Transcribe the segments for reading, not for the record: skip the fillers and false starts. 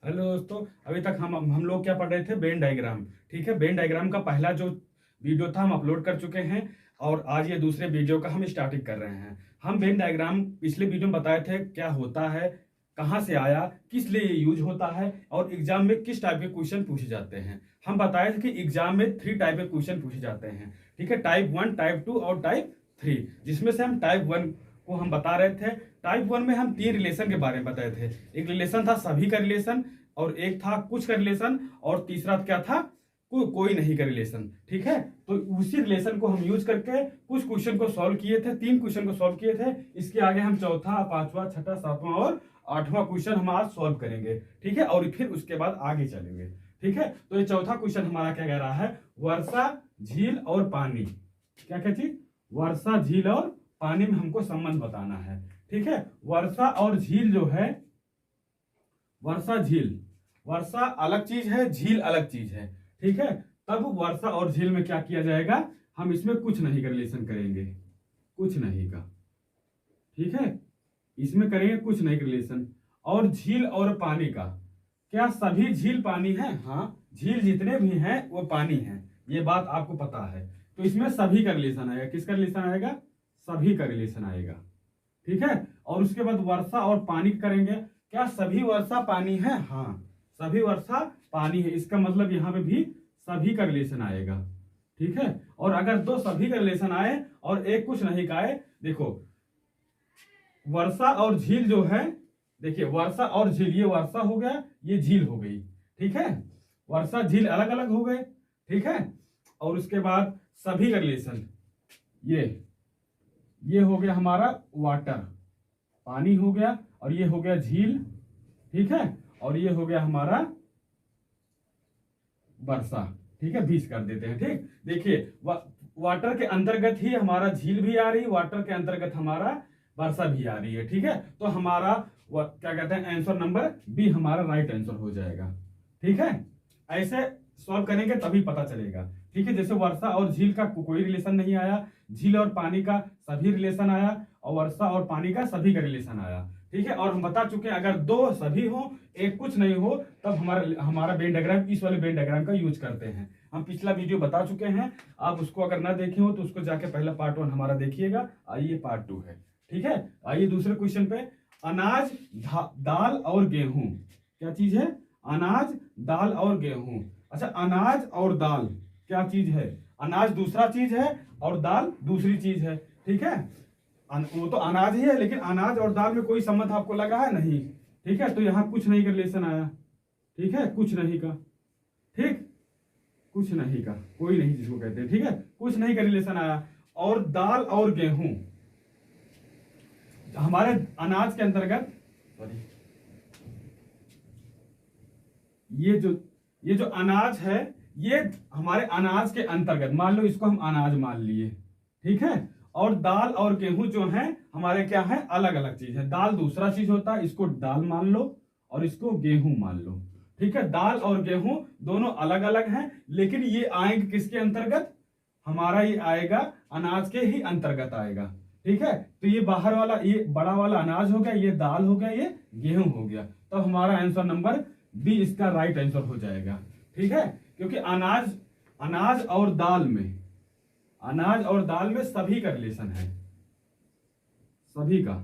Hello दोस्तों, अभी तक हम लोग क्या पढ़ रहे थे? Venn diagram. ठीक है, वेन डायग्राम का पहला जो वीडियो था हम अपलोड कर चुके हैं और आज ये दूसरे वीडियो का हम स्टार्टिंग कर रहे हैं। हम वेन डायग्राम पिछले वीडियो में बताए थे क्या होता है, कहाँ से आया, किस लिए ये यूज होता है और एग्जाम में किस टाइप के क्वेश्चन पूछे जाते हैं। हम बताए थे कि एग्जाम में 3 टाइप के क्वेश्चन पूछे जाते हैं। ठीक है, टाइप 1, टाइप 2 और टाइप 3, जिसमें से हम टाइप 1 को हम बता रहे थे। टाइप 1 में हम 3 रिलेशन के बारे में बताए थे। एक रिलेशन था सभी का रिलेशन, और एक था कुछ का रिलेशन, और तीसरा क्या था? कोई नहीं का रिलेशन। ठीक है, तो उसी रिलेशन को हम यूज करके कुछ क्वेश्चन को सॉल्व किए थे, 3 क्वेश्चन को सॉल्व किए थे। इसके आगे हम चौथा, पांचवा, छठा, सातवां और 8वां क्वेश्चन हम आज सॉल्व करेंगे। ठीक है, और फिर उसके बाद आगे चलेंगे। ठीक है, तो ये चौथा क्वेश्चन हमारा क्या कह रहा है? वर्षा, झील और पानी। क्या क्या चीज? वर्षा, झील और पानी में हमको संबंध बताना है। ठीक है, वर्षा और झील जो है, वर्षा झील, वर्षा अलग चीज है, झील अलग चीज है। ठीक है, तब वर्षा और झील में क्या किया जाएगा? हम इसमें कुछ नहीं का रिलेशन करेंगे, कुछ नहीं का। ठीक है, इसमें करेंगे कुछ नहीं का रिलेशन। और झील और पानी का, क्या सभी झील पानी है? हाँ, झील जितने भी हैं वो पानी है, ये बात आपको पता है। तो इसमें सभी का रिलेशन आएगा। किसका रिलेशन आएगा? सभी का रिलेशन आएगा। ठीक है, और उसके बाद वर्षा और पानी करेंगे। क्या सभी वर्षा पानी है? हाँ, सभी वर्षा पानी है, इसका मतलब यहाँ पे भी सभी का रिलेशन आएगा। ठीक है, और अगर 2 सभी का रिलेशन आए और एक कुछ नहीं का आए, देखो वर्षा और झील जो है, देखिए वर्षा और झील, ये वर्षा हो गया, ये झील हो गई। ठीक है, वर्षा झील अलग अलग हो गए। ठीक है, और उसके बाद सभी का रिलेशन, ये हो गया हमारा वाटर, पानी हो गया, और ये हो गया झील। ठीक है, और ये हो गया हमारा वर्षा। ठीक है, 20 कर देते हैं। ठीक, देखिए वाटर के अंतर्गत ही हमारा झील भी आ रही, वाटर के अंतर्गत हमारा वर्षा भी आ रही है। ठीक है, तो हमारा क्या कहते हैं, आंसर नंबर बी हमारा राइट आंसर हो जाएगा। ठीक है, ऐसे सॉल्व करेंगे तभी पता चलेगा। ठीक है, जैसे वर्षा और झील का कोई रिलेशन नहीं आया, झील और पानी का सभी रिलेशन आया, और वर्षा और पानी का सभी का रिलेशन आया। ठीक है, और हम बता चुके हैं अगर 2 सभी हो, एक कुछ नहीं हो, तब हमारा वेन डायग्राम, इस वाले वेन डायग्राम का यूज करते हैं। हम पिछला वीडियो बता चुके हैं, आप उसको अगर ना देखे हो तो उसको जाके पहला पार्ट 1 हमारा देखिएगा। आइए पार्ट 2 है। ठीक है, आइए दूसरे क्वेश्चन पे। अनाज, दाल और गेहूं क्या चीज है? अनाज, दाल और गेहूं। अच्छा, अनाज और दाल क्या चीज है? अनाज दूसरा चीज है और दाल दूसरी चीज है। ठीक है, वो तो अनाज ही है, लेकिन अनाज और दाल में कोई संबंध आपको लगा है? नहीं। ठीक है, तो यहां कुछ नहीं का रिलेशन आया। ठीक है, कुछ नहीं का। ठीक, कुछ नहीं का, कोई नहीं जिसको कहते हैं। ठीक है, कुछ नहीं का रिलेशन आया। और दाल और गेहूं हमारे अनाज के अंतर्गत, सॉरी, ये जो अनाज है, ये हमारे अनाज के अंतर्गत, मान लो इसको हम अनाज मान लिए। ठीक है, और दाल और गेहूं जो है हमारे क्या है? अलग अलग चीज है। दाल दूसरा चीज होता है, इसको दाल मान लो और इसको गेहूं मान लो। ठीक है, दाल और गेहूं दोनों अलग अलग हैं, लेकिन ये आएंगे किसके अंतर्गत? हमारा ये आएगा अनाज के ही अंतर्गत आएगा। ठीक है, तो ये बाहर वाला, ये बड़ा वाला अनाज हो गया, ये दाल हो गया, ये गेहूं हो गया। तो हमारा आंसर नंबर बी इसका राइट आंसर हो जाएगा। ठीक है, क्योंकि अनाज अनाज और दाल में, अनाज और दाल में सभी का रिलेशन है, सभी का।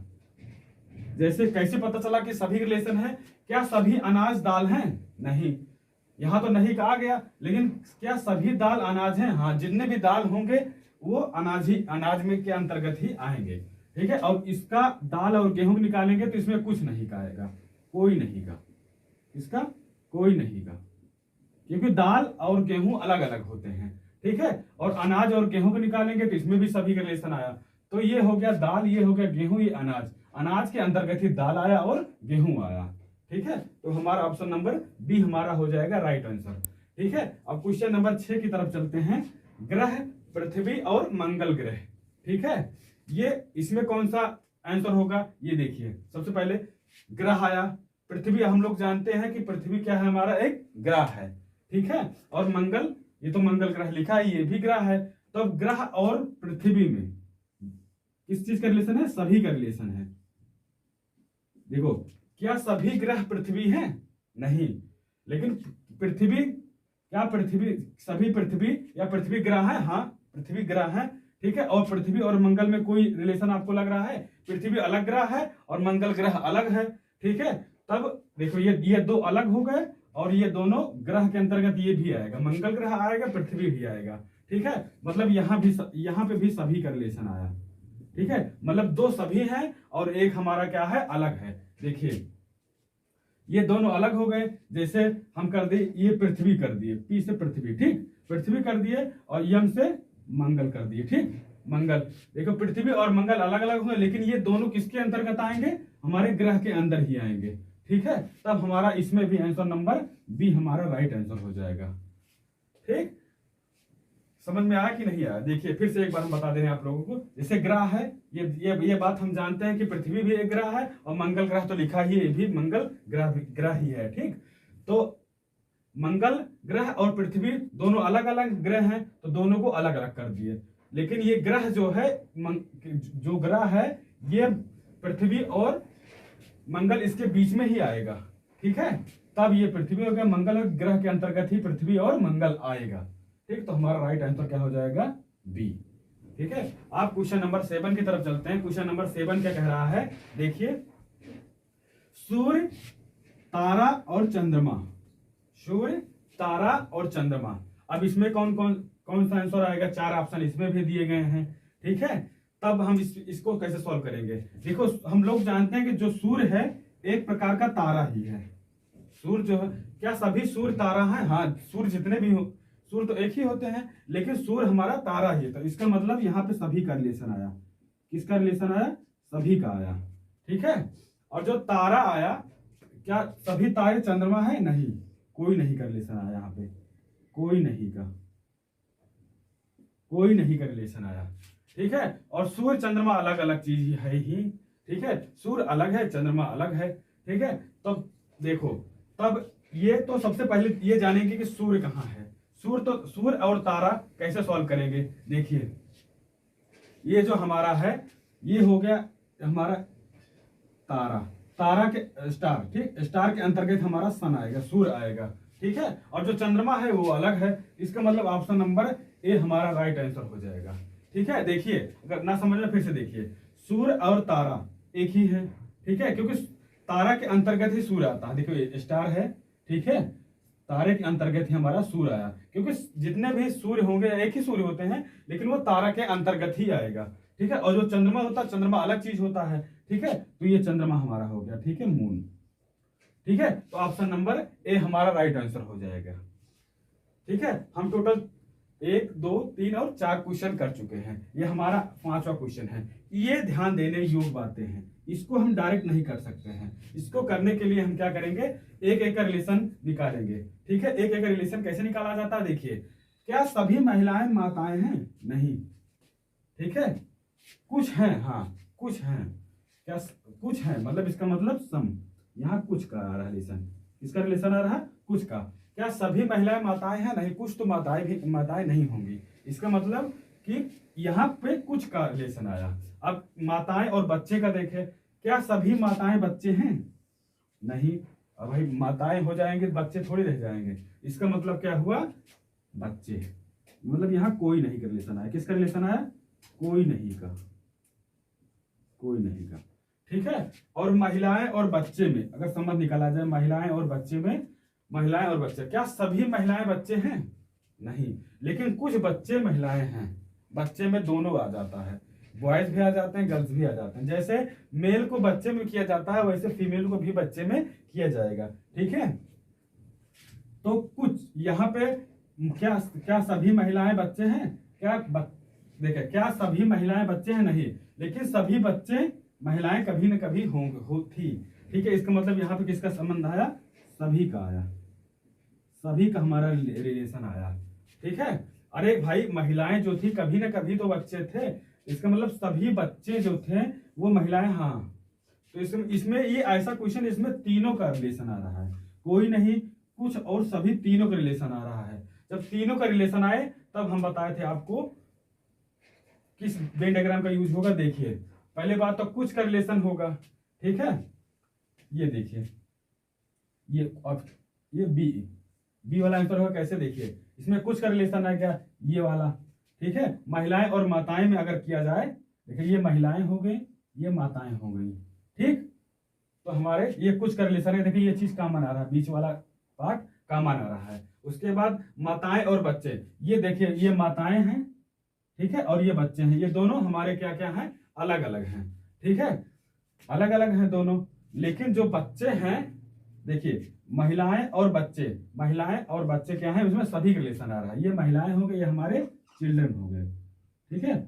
जैसे कैसे पता चला कि सभी रिलेशन है? क्या सभी अनाज दाल हैं? नहीं, यहां तो नहीं कहा गया, लेकिन क्या सभी दाल अनाज हैं? हाँ, जितने भी दाल होंगे वो अनाज में के अंतर्गत ही आएंगे। ठीक है, और इसका दाल और गेहूं निकालेंगे तो इसमें कुछ नहीं का आएगा, कोई नहीं का, इसका कोई नहीं का, क्योंकि दाल और गेहूं अलग अलग होते हैं। ठीक है, और अनाज और गेहूं को निकालेंगे तो इसमें भी सभी का रिलेशन आया। तो ये हो गया दाल, ये हो गया गेहूं, ये अनाज, अनाज के अंतर्गत ही दाल आया और गेहूं आया। ठीक है, तो हमारा ऑप्शन नंबर बी हमारा हो जाएगा राइट आंसर। ठीक है, अब क्वेश्चन नंबर 6 की तरफ चलते हैं। ग्रह, पृथ्वी और मंगल ग्रह। ठीक है, ये इसमें कौन सा आंसर होगा? ये देखिए, सबसे पहले ग्रह आया, पृथ्वी हम लोग जानते हैं कि पृथ्वी क्या है? हमारा एक ग्रह है। ठीक है, और मंगल, ये तो मंगल ग्रह लिखा है, ये भी ग्रह है। तो अब ग्रह और पृथ्वी में किस चीज का रिलेशन है? सभी का रिलेशन है। देखो, क्या सभी ग्रह पृथ्वी हैं? नहीं। लेकिन पृथ्वी, क्या पृथ्वी, सभी पृथ्वी या पृथ्वी ग्रह है? हाँ, पृथ्वी ग्रह है, ठीक है। और पृथ्वी और मंगल में कोई रिलेशन आपको लग रहा है? पृथ्वी अलग ग्रह है और मंगल ग्रह अलग है, ठीक है। तब देखो ये दो अलग हो गए और ये दोनों ग्रह के अंतर्गत ये भी आएगा, मंगल ग्रह आएगा, पृथ्वी भी आएगा, ठीक है। मतलब यहाँ पे भी सभी का रिलेशन आया, ठीक है। मतलब दो सभी हैं और एक हमारा क्या है, अलग है। देखिए ये दोनों अलग हो गए, जैसे हम कर दिए, ये पृथ्वी कर दिए, पी से पृथ्वी, ठीक, पृथ्वी कर दिए, और यम से मंगल कर दिए, ठीक, मंगल। देखो पृथ्वी और मंगल अलग अलग हुए, लेकिन ये दोनों किसके अंतर्गत आएंगे? हमारे ग्रह के अंदर ही आएंगे, ठीक है। तब हमारा इसमें भी आंसर नंबर बी हमारा राइट आंसर हो जाएगा, ठीक। समझ में आया कि नहीं आया? देखिए फिर से एक बार हम बता दे रहे हैं आप लोगों को। जैसे ग्रह है, ये बात हम जानते हैं कि पृथ्वी भी एक ग्रह है और मंगल ग्रह तो लिखा ही है, भी मंगल ग्रह ही है, ठीक। तो मंगल ग्रह और पृथ्वी दोनों अलग अलग ग्रह हैं, तो दोनों को अलग अलग कर दिए। लेकिन ये ग्रह जो है, जो ग्रह है ये पृथ्वी और मंगल इसके बीच में ही आएगा, ठीक है। तब ये पृथ्वी और मंगल ग्रह के अंतर्गत ही पृथ्वी और मंगल आएगा, ठीक। तो हमारा राइट आंसर क्या हो जाएगा? बी, ठीक है। आप क्वेश्चन नंबर 7 की तरफ चलते हैं। क्वेश्चन नंबर 7 क्या कह रहा है? देखिए, सूर्य, तारा और चंद्रमा, सूर्य, तारा और चंद्रमा। अब इसमें कौन सा आंसर आएगा? 4 ऑप्शन इसमें भी दिए गए हैं, ठीक है। तब हम इसको कैसे सॉल्व करेंगे? देखो हम लोग जानते हैं कि जो सूर्य है एक प्रकार का तारा ही है। सूर्य जो है, क्या सभी सूर्य तारा है? हाँ, सूर्य जितने भी हो, सूर्य तो एक ही होते हैं, लेकिन सूर्य हमारा तारा ही है। तो इसका मतलब यहाँ पे सभी का रिलेशन आया। किसका रिलेशन आया? सभी का आया, ठीक है। और जो तारा आया, क्या सभी तारे चंद्रमा है? नहीं, कोई नहीं का रिलेशन आया यहाँ पे, कोई नहीं का रिलेशन आया, ठीक है। और सूर्य चंद्रमा अलग अलग चीज है ही, ठीक है। सूर्य अलग है, चंद्रमा अलग है, ठीक है। तब देखो, तब ये तो सबसे पहले ये जानेंगे कि सूर्य कहाँ है। सूर्य और तारा कैसे सॉल्व करेंगे? देखिए, ये जो हमारा है ये हो गया हमारा तारा के स्टार, ठीक। स्टार के अंतर्गत हमारा सन आएगा, सूर्य आएगा, ठीक है। और जो चंद्रमा है वो अलग है। इसका मतलब ऑप्शन नंबर ए हमारा राइट आंसर हो जाएगा, ठीक है। देखिए, अगर ना समझ में फिर से देखिए, सूर्य और तारा एक ही है, ठीक है, क्योंकि तारा के अंतर्गत ही सूर्य आता है। देखो ये स्टार है, ठीक है, तारे के अंतर्गत ही हमारा सूर्य आया, क्योंकि जितने भी सूर्य होंगे एक ही सूर्य होते हैं, लेकिन वो तारा के अंतर्गत ही आएगा, ठीक है। और जो चंद्रमा होता है, चंद्रमा अलग चीज होता है, ठीक है। तो ये चंद्रमा हमारा हो गया, ठीक है, मून, ठीक है। तो ऑप्शन नंबर ए हमारा राइट आंसर हो जाएगा, ठीक है। हम टोटल 1, 2, 3 और 4 क्वेश्चन कर चुके हैं। ये हमारा 5वां क्वेश्चन है। ये ध्यान देने योग्य बातें हैं, इसको हम डायरेक्ट नहीं कर सकते हैं। इसको करने के लिए हम क्या करेंगे? एक एक का रिलेशन निकालेंगे, ठीक है। एक एक का रिलेशन कैसे निकाला जाता है? देखिए, क्या सभी महिलाएं माताएं हैं? नहीं, ठीक है। कुछ हैं, हाँ कुछ हैं। क्या कुछ हैं? मतलब इसका मतलब सम, यहाँ कुछ का आ रहा है रिलेशन। किसका रिलेशन आ रहा है? कुछ का। क्या सभी महिलाएं माताएं हैं? नहीं, कुछ तो माताएं नहीं होंगी। इसका मतलब कि यहाँ पे कुछ का रिलेशन आया। अब माताएं और बच्चे का देखें, क्या सभी माताएं बच्चे हैं? नहीं। अब भाई माताएं हो जाएंगे, बच्चे थोड़ी रह जाएंगे। इसका मतलब क्या हुआ? बच्चे। मतलब यहाँ कोई नहीं का रिलेशन आया। किसका रिलेशन आया? कोई नहीं का, ठीक है। और महिलाएं और बच्चे में अगर समझ निकाला जाए, महिलाएं और बच्चे में, महिलाएं और बच्चे, क्या सभी महिलाएं बच्चे हैं? नहीं, लेकिन कुछ बच्चे महिलाएं हैं। बच्चे में दोनों आ जाता है, बॉयज भी आ जाते हैं, गर्ल्स भी आ जाते हैं। जैसे मेल को बच्चे में किया जाता है, वैसे फीमेल को भी बच्चे में किया जाएगा, ठीक है। तो कुछ यहाँ पे क्या सभी महिलाएं बच्चे हैं? देखिए, क्या सभी महिलाएं बच्चे हैं? नहीं, लेकिन सभी बच्चे महिलाएं कभी न कभी होती, ठीक है। इसका मतलब यहाँ पे किसका संबंध आया? सभी का आया, सभी का हमारा रिलेशन आया, ठीक है। अरे भाई, महिलाएं जो थी कभी न कभी तो बच्चे थे, इसका मतलब सभी बच्चे जो थे वो महिलाएं, हाँ। तो इसमें ये ऐसा क्वेश्चन, इसमें तीनों का रिलेशन आ रहा है, कोई नहीं, कुछ और सभी, तीनों का रिलेशन आ रहा है। जब तीनों का रिलेशन आए तब हम बताए थे आपको किस वेन डायग्राम का यूज होगा। देखिए, पहले बात तो कुछ का रिलेशन होगा, ठीक है। ये देखिए, ये अब ये बी वाला आंसर होगा। कैसे, देखिए इसमें कुछ का रिलेशन है क्या, ये वाला, ठीक है। महिलाएं और माताएं में अगर किया जाए, देखिए ये महिलाएं हो गई, ये माताएं हो गई, ठीक। तो हमारे ये कुछ का रिलेशन है, देखिए ये चीज कॉमन आ रहा है, बीच वाला पार्ट कॉमन आ रहा है। उसके बाद माताएं और बच्चे, ये देखिए ये माताएं हैं, ठीक है, और ये बच्चे हैं, ये दोनों हमारे क्या क्या हैं, अलग अलग हैं, ठीक है, अलग अलग हैं दोनों। लेकिन जो बच्चे हैं, देखिए महिलाएं और बच्चे क्या हैं, उसमें सभी रिलेशन आ रहा है। ये महिलाएं हो गई, ये हमारे चिल्ड्रन हो गए, ठीक है।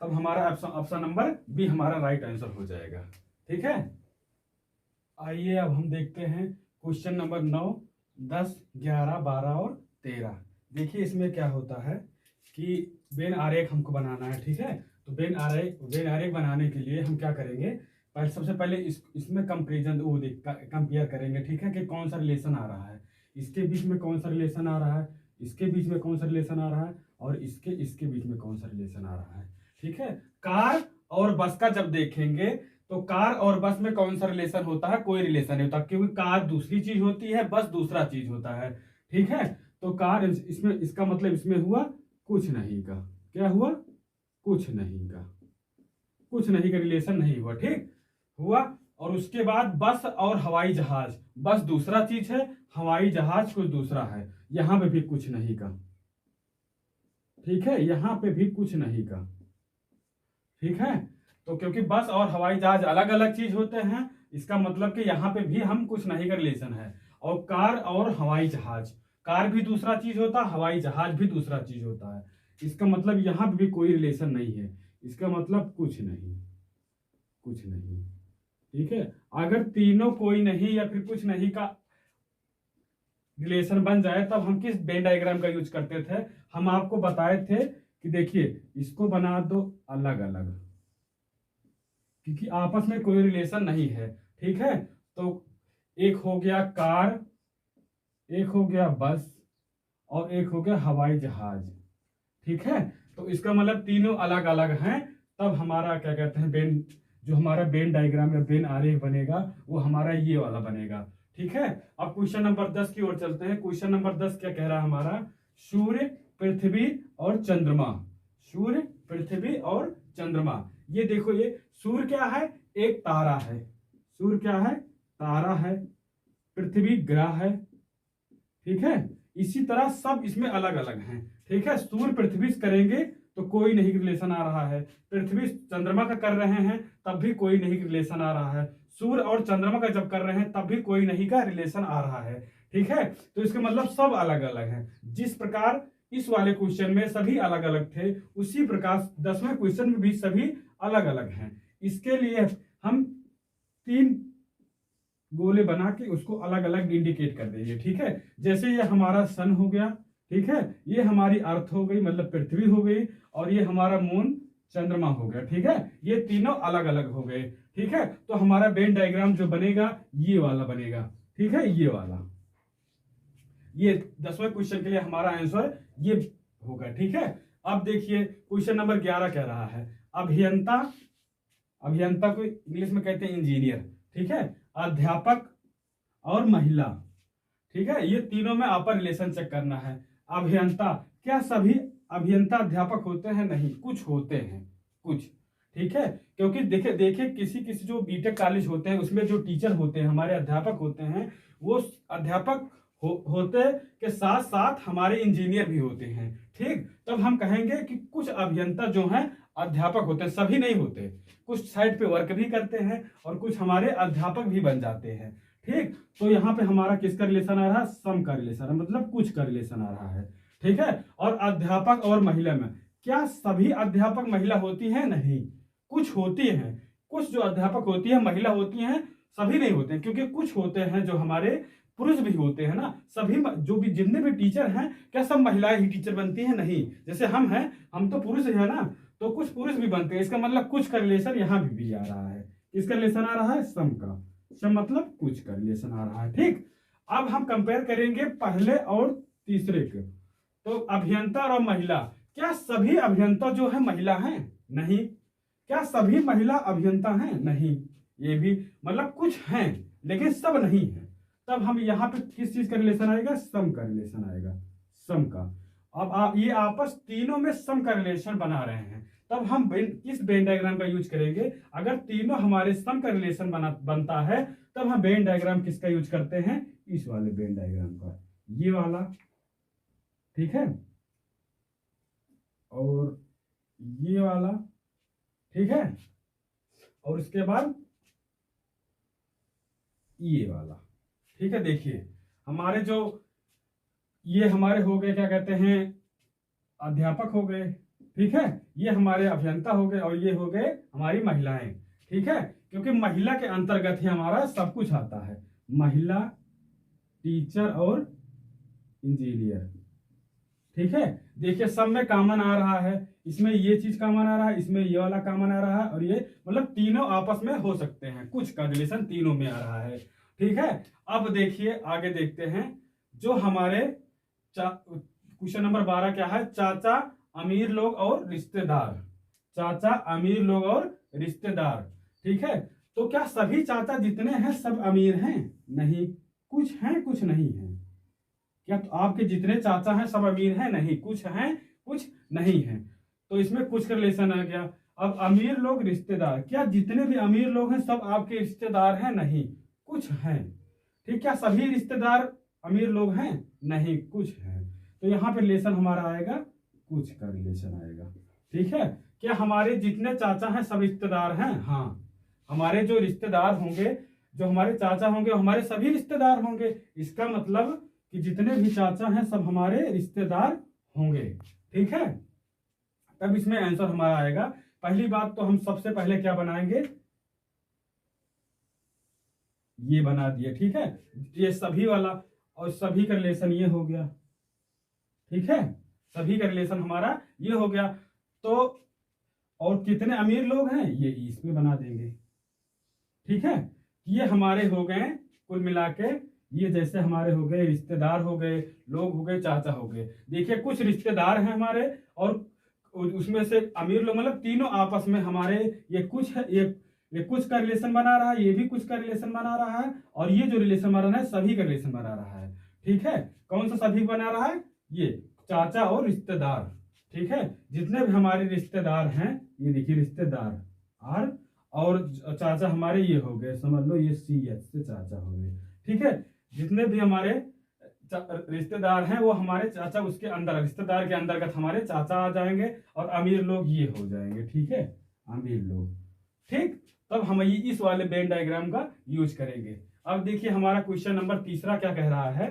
तब हमारा ऑप्शन नंबर बी हमारा राइट आंसर हो जाएगा, ठीक है। आइए अब हम देखते हैं क्वेश्चन नंबर 9, 10, 11, 12 और 13। देखिए इसमें क्या होता है कि वेन आरेख हमको बनाना है, ठीक है। तो वेन आरेख बनाने के लिए हम क्या करेंगे, सबसे पहले इसमें कंपेरिजन वो कंपेयर करेंगे, ठीक है, कि कौन सा रिलेशन आ रहा है, इसके बीच में कौन सा रिलेशन आ रहा है, इसके बीच में कौन सा रिलेशन आ रहा है, और इसके बीच में कौन सा रिलेशन आ रहा है, ठीक है। कार और बस का जब देखेंगे तो कार और बस में कौन सा रिलेशन होता है, कोई रिलेशन नहीं होता, क्योंकि कार दूसरी चीज होती है, बस दूसरा चीज होता है, ठीक है। तो कार इसमें, इसका मतलब इसमें हुआ कुछ नहीं का, क्या हुआ, कुछ नहीं का रिलेशन नहीं हुआ, ठीक हुआ। और उसके बाद बस और हवाई जहाज, बस दूसरा चीज है, हवाई जहाज कुछ दूसरा है, यहां पे भी कुछ नहीं का, ठीक है, यहां पे भी कुछ नहीं का, ठीक है। तो क्योंकि बस और हवाई जहाज अलग अलग चीज होते हैं, इसका मतलब कि यहाँ पे भी हम कुछ नहीं का रिलेशन है। और कार और हवाई जहाज, कार भी दूसरा चीज होता है, हवाई जहाज भी दूसरा चीज होता है, इसका मतलब यहाँ पे भी कोई रिलेशन नहीं है, इसका मतलब कुछ नहीं, ठीक है। अगर तीनों कोई नहीं या फिर कुछ नहीं का रिलेशन बन जाए तब हम किस वेन डायग्राम का यूज करते थे, हम आपको बताए थे कि देखिए इसको बना दो अलग अलग, क्योंकि आपस में कोई रिलेशन नहीं है, ठीक है। तो एक हो गया कार, एक हो गया बस, और एक हो गया हवाई जहाज, ठीक है। तो इसका मतलब तीनों अलग अलग हैं, तब हमारा क्या कहते हैं, वेन, जो हमारा वेन डायग्राम या वेन आरेख बनेगा वो हमारा ये वाला बनेगा, ठीक है। अब क्वेश्चन नंबर 10 की ओर चलते हैं। क्वेश्चन नंबर 10 क्या कह रहा है हमारा, सूर्य, पृथ्वी और चंद्रमा, सूर्य, पृथ्वी और चंद्रमा। ये देखो, ये सूर्य क्या है, एक तारा है, सूर्य क्या है, तारा है, पृथ्वी ग्रह है, ठीक है। इसी तरह सब इसमें अलग अलग हैं, ठीक है। सूर्य पृथ्वी करेंगे तो कोई नहीं रिलेशन आ रहा है, पृथ्वी चंद्रमा का कर रहे हैं तब भी कोई नहीं रिलेशन आ रहा है, सूर्य और चंद्रमा का जब कर रहे हैं तब भी कोई नहीं का रिलेशन आ रहा है, ठीक है। तो इसका मतलब सब अलग अलग है। जिस प्रकार इस वाले क्वेश्चन में सभी अलग अलग थे, उसी प्रकार 10वें क्वेश्चन में भी सभी अलग अलग हैं। इसके लिए हम 3 गोले बना के उसको अलग अलग इंडिकेट कर देंगे, ठीक है। जैसे ये हमारा सन हो गया, ठीक है, ये हमारी अर्थ हो गई, मतलब पृथ्वी हो गई, और ये हमारा मून चंद्रमा हो गया, ठीक है। ये तीनों अलग अलग हो गए, ठीक है। तो हमारा वेन डायग्राम जो बनेगा ये वाला बनेगा, ठीक है, ये वाला। ये 10वें क्वेश्चन के लिए हमारा आंसर ये होगा, ठीक है। अब देखिए क्वेश्चन नंबर 11 कह रहा है, अभियंता, अभियंता को इंग्लिश में कहते हैं इंजीनियर, ठीक है, अध्यापक और महिला, ठीक है, ये तीनों में आपस रिलेशन चेक करना है। अभियंता, क्या सभी अभियंता अध्यापक होते हैं, नहीं, कुछ होते हैं, कुछ, ठीक है। क्योंकि देखिए किसी किसी जो बीटेक कॉलेज होते हैं उसमें जो टीचर होते हैं, हमारे अध्यापक होते हैं, वो अध्यापक होते के साथ साथ हमारे इंजीनियर भी होते हैं, ठीक। तब हम कहेंगे कि कुछ अभियंता जो हैं अध्यापक होते हैं, सभी नहीं होते, कुछ साइड पे वर्क भी करते हैं और कुछ हमारे अध्यापक भी बन जाते हैं, ठीक। तो यहाँ पे हमारा किसका रिलेशन आ रहा है, सम का रिलेशन है, मतलब कुछ का रिलेशन आ रहा है, ठीक है। और अध्यापक और महिला में, क्या सभी अध्यापक महिला होती है, नहीं, कुछ होती हैं, कुछ जो अध्यापक होती है महिला होती हैं, सभी नहीं होते हैं, क्योंकि कुछ होते हैं जो हमारे पुरुष भी होते हैं ना, सभी जो भी जितने भी टीचर हैं, क्या सब महिलाएं ही टीचर बनती हैं, नहीं, जैसे हम हैं, हम तो पुरुष हैं ना, तो कुछ पुरुष भी बनते हैं, इसका मतलब कुछ का रिलेशन यहाँ भी आ रहा है, इसका रिलेशन आ रहा है सम का, सम मतलब कुछ का रिलेशन आ रहा है, ठीक। अब हम कंपेयर करेंगे पहले और तीसरे के। तो अभियंता और महिला, क्या सभी अभियंता जो है महिला हैं, नहीं, क्या सभी महिला अभियंता हैं, नहीं, ये भी मतलब कुछ हैं लेकिन सब नहीं है, तब हम यहाँ पे किस चीज का रिलेशन आएगा, सम का रिलेशन आएगा, सम का। अब आप ये आपस तीनों में सम का रिलेशन बना रहे हैं, तब हम इस वेन डायग्राम का यूज करेंगे। अगर तीनों हमारे सम का रिलेशन बनता है तब हम वेन डायग्राम किसका यूज करते हैं, इस वाले वेन डायग्राम का, ये वाला, ठीक है, और ये वाला, ठीक है, और उसके बाद ये वाला, ठीक है। देखिए हमारे जो ये हमारे हो गए, क्या कहते हैं, अध्यापक हो गए, ठीक है, ये हमारे अभियंता हो गए, और ये हो गए हमारी महिलाएं, ठीक है, क्योंकि महिला के अंतर्गत ही हमारा सब कुछ आता है, महिला, टीचर और इंजीनियर, ठीक है। देखिए सब में कॉमन आ रहा है, इसमें ये चीज कॉमन आ रहा है, इसमें ये वाला कॉमन आ रहा है, और ये मतलब तीनों आपस में हो सकते हैं, कुछ का रिलेशन तीनों में आ रहा है, ठीक है। अब देखिए आगे देखते हैं, जो हमारे क्वेश्चन नंबर 12 क्या है, चाचा, अमीर लोग और रिश्तेदार, चाचा, अमीर लोग और रिश्तेदार, ठीक है। तो क्या सभी चाचा जितने हैं सब अमीर हैं, नहीं, कुछ हैं कुछ नहीं है। क्या तो आपके जितने चाचा हैं सब अमीर हैं, नहीं, कुछ हैं कुछ नहीं है, तो इसमें कुछ का रिलेशन आ गया। अब अमीर लोग रिश्तेदार, क्या जितने भी अमीर लोग हैं सब आपके रिश्तेदार हैं, नहीं, कुछ हैं, ठीक, क्या सभी रिश्तेदार अमीर लोग हैं, नहीं, कुछ हैं, तो यहाँ पे रिलेशन हमारा आएगा, कुछ का रिलेशन आएगा, ठीक है। क्या हमारे जितने चाचा हैं सब रिश्तेदार हैं, हाँ, हमारे जो रिश्तेदार होंगे, जो हमारे चाचा होंगे हमारे सभी रिश्तेदार होंगे, इसका मतलब कि जितने भी चाचा हैं सब हमारे रिश्तेदार होंगे, ठीक है। तब इसमें आंसर हमारा आएगा। पहली बात तो हम सबसे पहले क्या बनाएंगे, ये बना दिए, ठीक है, ये सभी वाला, और सभी का रिलेशन ये हो गया, ठीक है, सभी का रिलेशन हमारा ये हो गया। तो और कितने अमीर लोग हैं ये इसमें बना देंगे, ठीक है। ये हमारे हो गए कुल मिला के, ये जैसे हमारे हो गए रिश्तेदार हो गए, लोग हो गए, चाचा हो गए। देखिए कुछ रिश्तेदार हैं हमारे, और उसमें से अमीर लोग, मतलब तीनों आपस में हमारे, ये कुछ है, ये कुछ का रिलेशन बना रहा है, ये भी कुछ का रिलेशन बना रहा है, और ये जो रिलेशन बना रहा है सभी का रिलेशन बना रहा है, ठीक है। कौन सा सभी बना रहा है, ये चाचा और रिश्तेदार, ठीक है। जितने भी हमारे रिश्तेदार हैं, ये देखिए रिश्तेदार आर, और चाचा हमारे ये हो गए, समझ लो ये CH से चाचा हो गए, ठीक है। जितने भी हमारे रिश्तेदार हैं वो हमारे चाचा, उसके अंदर रिश्तेदार के अंतर्गत हमारे चाचा आ जाएंगे, और अमीर लोग ये हो जाएंगे, ठीक है, अमीर लोग, ठीक। तब हम इस वाले वेन डायग्राम का यूज करेंगे। अब देखिए हमारा क्वेश्चन नंबर तीसरा क्या कह रहा है,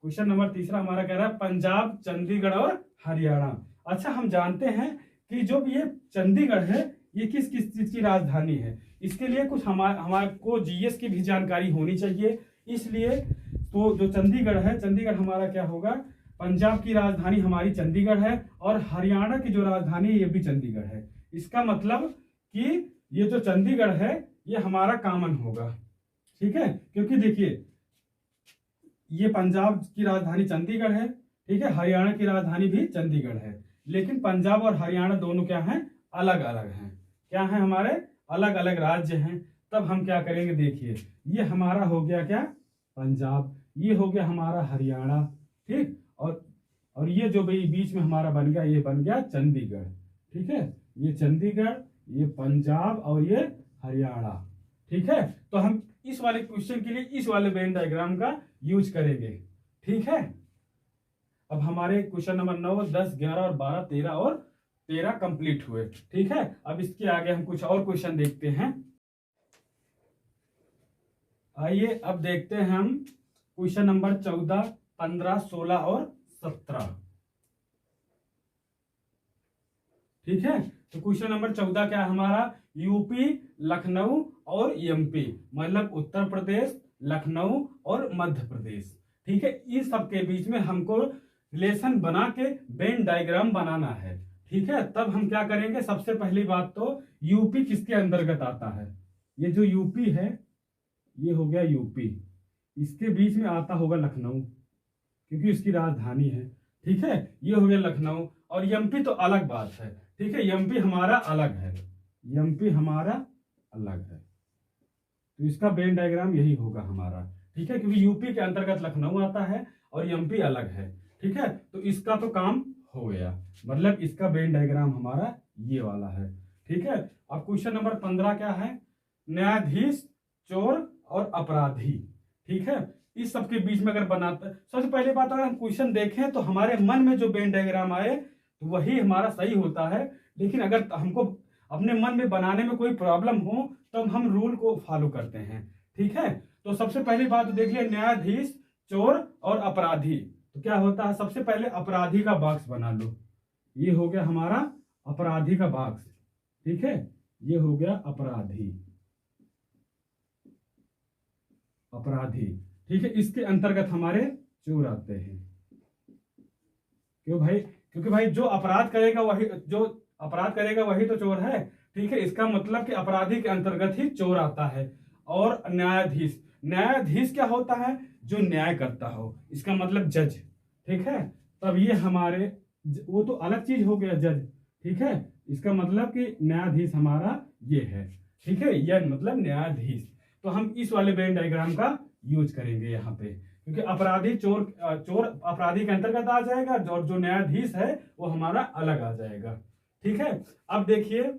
क्वेश्चन नंबर तीसरा हमारा कह रहा है पंजाब, चंडीगढ़ और हरियाणा। अच्छा हम जानते हैं कि जो ये चंडीगढ़ है ये किस किस चीज की राजधानी है, इसके लिए कुछ हमारे को GS की भी जानकारी होनी चाहिए, इसलिए तो जो चंडीगढ़ है, चंडीगढ़ हमारा क्या होगा, पंजाब की राजधानी हमारी चंडीगढ़ है, और हरियाणा की जो राजधानी है ये भी चंडीगढ़ है। इसका मतलब कि ये जो चंडीगढ़ है ये हमारा कॉमन होगा, ठीक है, क्योंकि देखिए ये पंजाब की राजधानी चंडीगढ़ है, ठीक है, हरियाणा की राजधानी भी चंडीगढ़ है, लेकिन पंजाब और हरियाणा दोनों क्या हैं, अलग अलग हैं, क्या है, हमारे अलग अलग राज्य हैं। तब हम क्या करेंगे, देखिए ये हमारा हो गया क्या, पंजाब, ये हो गया हमारा हरियाणा, ठीक, और ये जो बीच में हमारा बन गया, ये बन गया चंडीगढ़, ठीक है, ये चंडीगढ़, ये पंजाब और ये हरियाणा, ठीक है। तो हम इस वाले क्वेश्चन के लिए इस वाले वेन डायग्राम का यूज करेंगे, ठीक है। अब हमारे क्वेश्चन नंबर 9, 10, 11 और 12, 13 और 13 कंप्लीट हुए, ठीक है। अब इसके आगे हम कुछ और क्वेश्चन देखते हैं। आइए अब देखते हैं हम क्वेश्चन नंबर 14, 15, 16 और 17, ठीक है। तो क्वेश्चन नंबर 14 क्या है हमारा, यूपी, लखनऊ और MP, मतलब उत्तर प्रदेश, लखनऊ और मध्य प्रदेश, ठीक है। इस सब के बीच में हमको रिलेशन बना के वेन डायग्राम बनाना है, ठीक है। तब हम क्या करेंगे, सबसे पहली बात तो यूपी किसके अंतर्गत आता है, ये जो यूपी है ये हो गया यूपी, इसके बीच में आता होगा लखनऊ क्योंकि इसकी राजधानी है, ठीक है, ये हो गया लखनऊ। और MP तो अलग बात है, ठीक है, MP हमारा अलग है, MP हमारा अलग है, तो इसका वेन डायग्राम यही होगा हमारा, ठीक है, क्योंकि यूपी के अंतर्गत लखनऊ आता है और एमपी अलग है, ठीक है। तो इसका तो काम हो गया, मतलब इसका वेन डायग्राम हमारा ये वाला है, ठीक है। अब क्वेश्चन नंबर 15 क्या है, न्यायाधीश, चोर और अपराधी, ठीक है, इस सब के बीच में अगर बनाते, सबसे पहले बात अगर हम क्वेश्चन देखें तो हमारे मन में जो वेन डायग्राम आए तो वही हमारा सही होता है, लेकिन अगर हमको अपने मन में बनाने में कोई प्रॉब्लम हो तो हम रूल को फॉलो करते हैं, ठीक है। तो सबसे पहली बात देख लिया, न्यायाधीश, चोर और अपराधी, तो क्या होता है, सबसे पहले अपराधी का बॉक्स बना लो, ये हो गया हमारा अपराधी का बॉक्स, ठीक है, ये हो गया अपराधी, अपराधी, ठीक है। इसके अंतर्गत हमारे चोर आते हैं, क्यों भाई, क्योंकि भाई जो अपराध करेगा वही तो चोर है, ठीक है। इसका मतलब कि अपराधी के अंतर्गत ही चोर आता है। और न्यायाधीश, न्यायाधीश क्या होता है, जो न्याय करता हो, इसका मतलब जज, ठीक है। तब ये हमारे, वो तो अलग चीज हो गया जज, ठीक है, इसका मतलब कि न्यायाधीश हमारा ये है, ठीक है, यह मतलब न्यायाधीश। तो हम इस वाले वेन डायग्राम का यूज करेंगे यहाँ पे, क्योंकि अपराधी चोर अपराधी के अंतर्गत आ जाएगा और जो न्यायाधीश है वो हमारा अलग आ जाएगा, ठीक है। अब देखिए,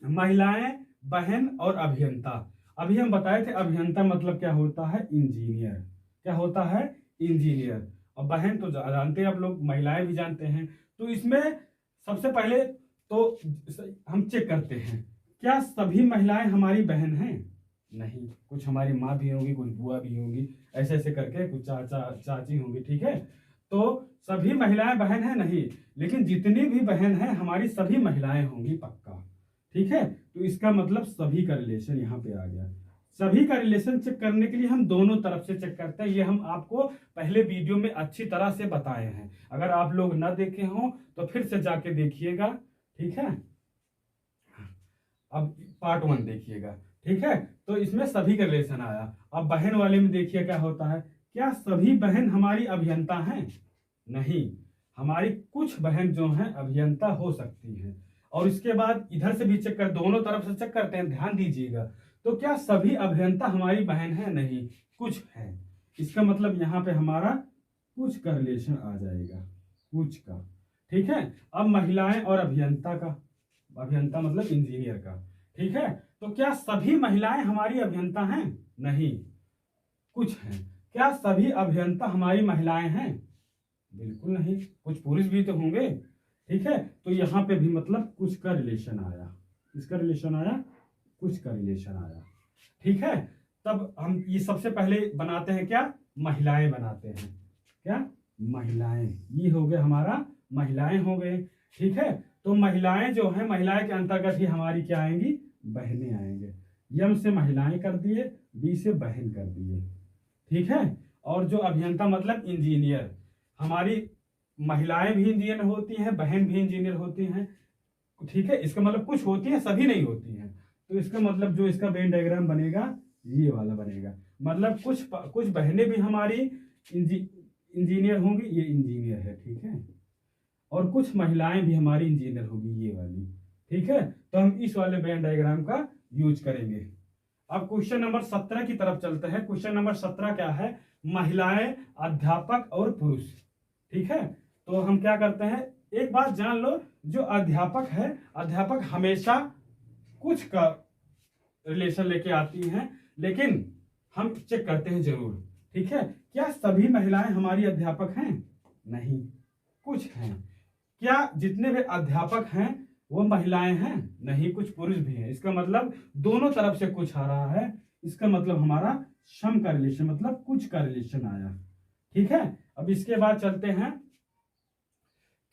महिलाएं, बहन और अभियंता, अभी हम बताए थे अभियंता मतलब क्या होता है, इंजीनियर, क्या होता है, इंजीनियर। और बहन तो जानते हैं आप लोग, महिलाएं भी जानते हैं। तो इसमें सबसे पहले तो हम चेक करते हैं, क्या सभी महिलाएं हमारी बहन हैं, नहीं, कुछ हमारी माँ भी होंगी, कुछ बुआ भी होंगी, ऐसे ऐसे करके कुछ चाचा चाची होंगी, ठीक है। तो सभी महिलाएं बहन है नहीं, लेकिन जितनी भी बहन है हमारी सभी महिलाएं होंगी पक्का, ठीक है। तो इसका मतलब सभी का रिलेशन यहाँ पे आ गया। सभी का रिलेशन चेक करने के लिए हम दोनों तरफ से चेक करते हैं, ये हम आपको पहले वीडियो में अच्छी तरह से बताए हैं, अगर आप लोग ना देखे हो तो फिर से जाके देखिएगा, ठीक है। अब पार्ट 1 देखिएगा, ठीक है। तो इसमें सभी का रिलेशन आया। अब बहन वाले में देखिए क्या होता है, क्या सभी बहन हमारी अभियंता हैं, नहीं, हमारी कुछ बहन जो हैं अभियंता हो सकती हैं। और इसके बाद इधर से भी चेक कर, दोनों तरफ से चेक करते हैं, ध्यान दीजिएगा। तो क्या सभी अभियंता हमारी बहन है, नहीं, कुछ है, इसका मतलब यहाँ पे हमारा कुछ का रिलेशन आ जाएगा, कुछ का, ठीक है। अब महिलाएं और अभियंता का, अभियंता मतलब इंजीनियर का, ठीक है। तो क्या सभी महिलाएं हमारी अभियंता हैं, नहीं, कुछ हैं। क्या सभी अभियंता हमारी महिलाएं हैं, बिल्कुल नहीं, कुछ पुरुष भी तो होंगे, ठीक है। तो यहाँ पे भी मतलब कुछ का रिलेशन आया, किसका रिलेशन आया, कुछ का रिलेशन आया, ठीक है। तब हम ये सबसे पहले बनाते हैं क्या, महिलाएं बनाते हैं, क्या, महिलाएं, ये हो गया हमारा, महिलाएं हो गए, ठीक है। तो महिलाएं जो है, महिलाएं के अंतर्गत ही हमारी क्या आएंगी, बहनें आएंगे। यम से महिलाएं कर दिए, बी से बहन कर दिए, ठीक है। और जो अभियंता मतलब इंजीनियर, हमारी महिलाएं भी इंजीनियर होती हैं, बहन भी इंजीनियर होती हैं, ठीक है। इसका मतलब कुछ होती है, सभी नहीं होती हैं। तो इसका मतलब जो इसका वेन डायग्राम बनेगा ये वाला बनेगा, मतलब कुछ बहनें भी हमारी इंजीनियर होंगी, ये इंजीनियर है, ठीक है। और कुछ महिलाएं भी हमारी इंजीनियर होगी, ये वाली, ठीक है। तो हम इस वाले वेन डायग्राम का यूज करेंगे। अब क्वेश्चन नंबर 17 की तरफ चलते हैं। क्वेश्चन नंबर 17 क्या है, महिलाएं, अध्यापक और पुरुष, ठीक है। तो हम क्या करते हैं, एक बात जान लो, जो अध्यापक है, अध्यापक हमेशा कुछ का रिलेशन लेके आती हैं, लेकिन हम चेक करते हैं जरूर, ठीक है। क्या सभी महिलाएं हमारी अध्यापक हैं, नहीं, कुछ हैं। क्या जितने भी अध्यापक हैं वो महिलाएं हैं, नहीं, कुछ पुरुष भी हैं। इसका मतलब दोनों तरफ से कुछ आ रहा है, इसका मतलब हमारा सम का रिलेशन, मतलब कुछ का रिलेशन आया, ठीक है। अब इसके बाद चलते हैं,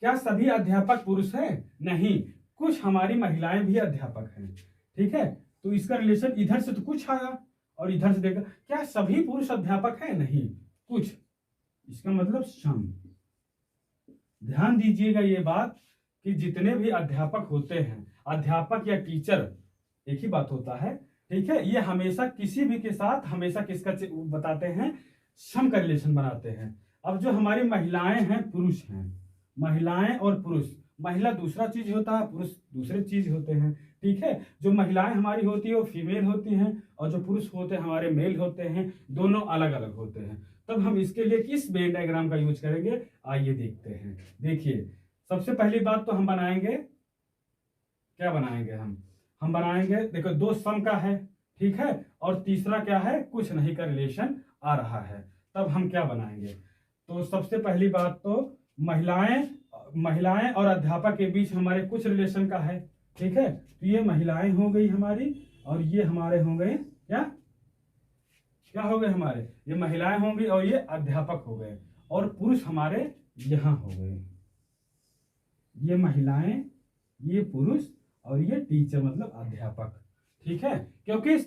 क्या सभी अध्यापक पुरुष हैं, नहीं, कुछ हमारी महिलाएं भी अध्यापक हैं, ठीक है। तो इसका रिलेशन इधर से तो कुछ आया और इधर से देखा, क्या सभी पुरुष अध्यापक हैं, नहीं, कुछ, इसका मतलब सम। ध्यान दीजिएगा ये बात कि जितने भी अध्यापक होते हैं, अध्यापक या टीचर एक ही बात होता है, ठीक है। ये हमेशा किसी भी के साथ हमेशा किसका बताते हैं, सम का रिलेशन बनाते हैं। अब जो हमारी महिलाएं हैं, पुरुष हैं, महिलाएं और पुरुष, महिला दूसरा चीज होता है, पुरुष दूसरे चीज होते हैं, ठीक है। जो महिलाएं हमारी होती है वो फीमेल होती हैं और जो पुरुष होते हैं हमारे मेल होते हैं, दोनों अलग अलग होते हैं। तब हम इसके लिए किस वेन डायग्राम का यूज करेंगे, आइए देखते हैं। देखिए, सबसे पहली बात तो हम बनाएंगे, क्या बनाएंगे हम बनाएंगे, देखो दो सम का है, ठीक है, और तीसरा क्या है, कुछ नहीं का रिलेशन आ रहा है। तब हम क्या बनाएंगे, तो सबसे पहली बात तो महिलाएं और अध्यापक के बीच हमारे कुछ रिलेशन का है, ठीक है। तो ये महिलाएं हो गई हमारी और ये हमारे हो गए, क्या क्या हो गए हमारे, ये महिलाएं होंगी और ये अध्यापक हो गए, और पुरुष हमारे यहां हो गए, ये महिलाएं, ये पुरुष और ये टीचर मतलब अध्यापक, ठीक है। क्योंकि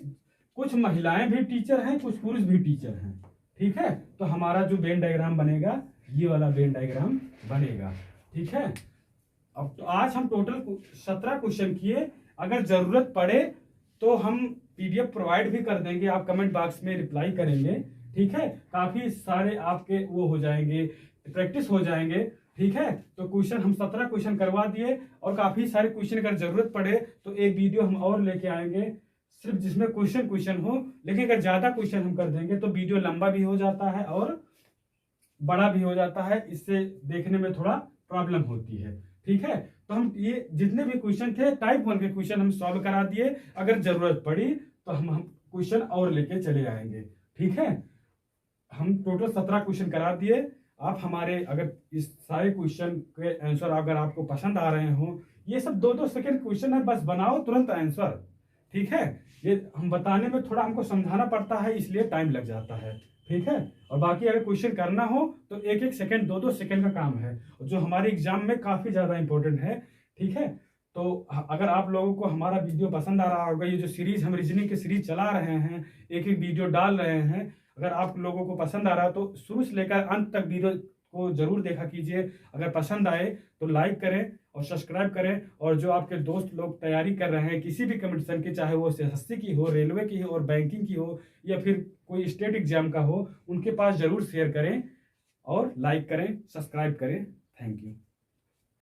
कुछ महिलाएं भी टीचर हैं, कुछ पुरुष भी टीचर हैं, ठीक है। तो हमारा जो वेन डायग्राम बनेगा, ये वाला वेन डायग्राम बनेगा, ठीक है। अब तो आज हम टोटल 17 क्वेश्चन किए। अगर जरूरत पड़े तो हम PDF प्रोवाइड भी कर देंगे, आप कमेंट बॉक्स में रिप्लाई करेंगे, ठीक है। काफी सारे आपके वो हो जाएंगे, प्रैक्टिस हो जाएंगे, ठीक है। तो क्वेश्चन हम 17 क्वेश्चन करवा दिए और काफी सारे क्वेश्चन अगर जरूरत पड़े तो एक वीडियो हम और लेके आएंगे सिर्फ जिसमें क्वेश्चन हो। लेकिन अगर ज्यादा क्वेश्चन हम कर देंगे तो वीडियो लंबा भी हो जाता है और बड़ा भी हो जाता है, इससे देखने में थोड़ा प्रॉब्लम होती है, ठीक है। तो हम ये जितने भी क्वेश्चन थे टाइप 1 के क्वेश्चन हम सॉल्व करा दिए। अगर जरूरत पड़ी तो हम क्वेश्चन और लेके चले आएंगे, ठीक है। हम टोटल 17 क्वेश्चन करा दिए। आप हमारे अगर इस सारे क्वेश्चन के आंसर अगर आपको पसंद आ रहे हो, ये सब 2-2 सेकंड क्वेश्चन है, बस बनाओ तुरंत आंसर, ठीक है। ये हम बताने में थोड़ा हमको समझाना पड़ता है, इसलिए टाइम लग जाता है, ठीक है। और बाकी अगर क्वेश्चन करना हो तो 1-1 सेकंड 2-2 सेकंड का काम है, जो हमारे एग्जाम में काफी ज्यादा इंपॉर्टेंट है, ठीक है। तो अगर आप लोगों को हमारा वीडियो पसंद आ रहा होगा, ये जो सीरीज हम रीजनिंग की सीरीज चला रहे हैं, एक एक वीडियो डाल रहे हैं, अगर आप लोगों को पसंद आ रहा है तो शुरू से लेकर अंत तक वीडियो को जरूर देखा कीजिए। अगर पसंद आए तो लाइक करें और सब्सक्राइब करें। और जो आपके दोस्त लोग तैयारी कर रहे हैं किसी भी कंपटीशन की, चाहे वो SSC की हो, रेलवे की हो और बैंकिंग की हो या फिर कोई स्टेट एग्जाम का हो, उनके पास जरूर शेयर करें और लाइक करें, सब्सक्राइब करें। Thank you.